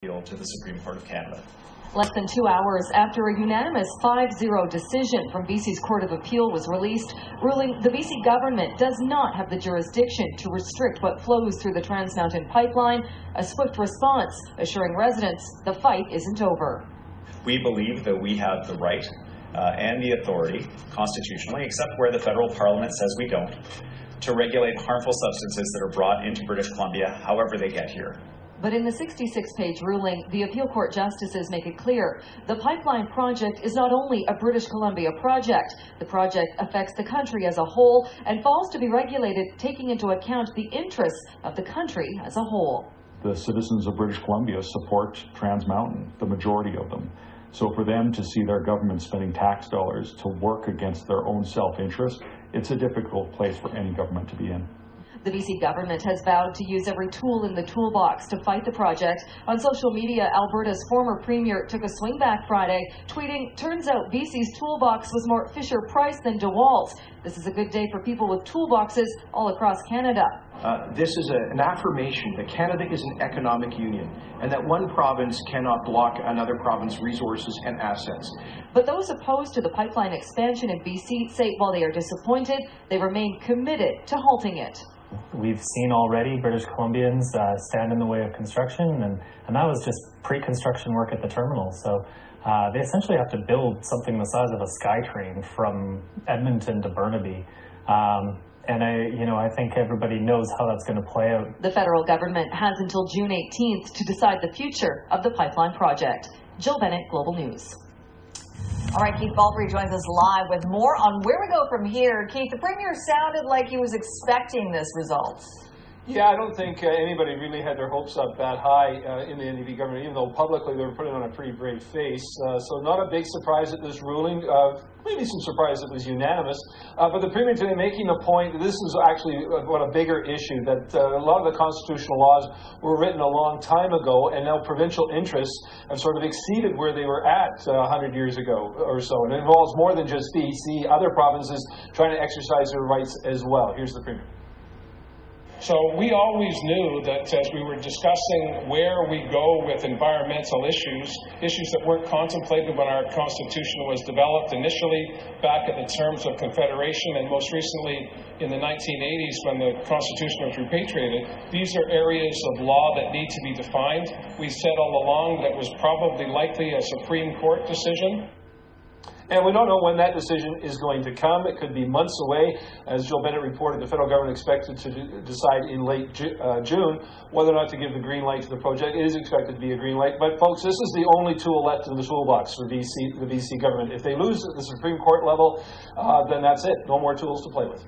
appeal to the Supreme Court of Canada. Less than 2 hours after a unanimous 5-0 decision from BC's Court of Appeal was released, ruling the BC government does not have the jurisdiction to restrict what flows through the Trans Mountain pipeline, a swift response assuring residents the fight isn't over. We believe that we have the right and the authority, constitutionally, except where the federal parliament says we don't, to regulate harmful substances that are brought into British Columbia however they get here. But in the 66-page ruling, the appeal court justices make it clear the pipeline project is not only a British Columbia project. The project affects the country as a whole and falls to be regulated taking into account the interests of the country as a whole. The citizens of British Columbia support Trans Mountain, the majority of them. So for them to see their government spending tax dollars to work against their own self-interest, it's a difficult place for any government to be in. The BC government has vowed to use every tool in the toolbox to fight the project. On social media, Alberta's former premier took a swing back Friday, tweeting, "Turns out BC's toolbox was more Fisher-Price than DeWalt's. This is a good day for people with toolboxes all across Canada." This is an affirmation that Canada is an economic union and that one province cannot block another province's resources and assets. But those opposed to the pipeline expansion in BC say while they are disappointed, they remain committed to halting it. We've seen already British Columbians stand in the way of construction, and that was just pre-construction work at the terminal. So they essentially have to build something the size of a SkyTrain from Edmonton to Burnaby. And I think everybody knows how that's going to play out. The federal government has until June 18th to decide the future of the pipeline project. Jill Bennett, Global News. All right, Keith Baldry joins us live with more on where we go from here. Keith, the Premier sounded like he was expecting this result. Yeah, I don't think anybody really had their hopes up that high in the NDP government, even though publicly they were putting on a pretty brave face. So not a big surprise at this ruling. Maybe some surprise it was unanimous. But the Premier today making the point that this is actually a bigger issue, that a lot of the constitutional laws were written a long time ago, and now provincial interests have sort of exceeded where they were at 100 years ago or so. And it involves more than just BC, other provinces trying to exercise their rights as well. Here's the Premier. So we always knew that as we were discussing where we go with environmental issues that weren't contemplated when our Constitution was developed initially back at the terms of Confederation and most recently in the 1980s when the Constitution was repatriated, these are areas of law that need to be defined. We said all along that was probably likely a Supreme Court decision. And we don't know when that decision is going to come. It could be months away. As Jill Bennett reported, the federal government expected to decide in late June whether or not to give the green light to the project. It is expected to be a green light. But, folks, this is the only tool left in the toolbox for the BC government. If they lose at the Supreme Court level, then that's it. No more tools to play with.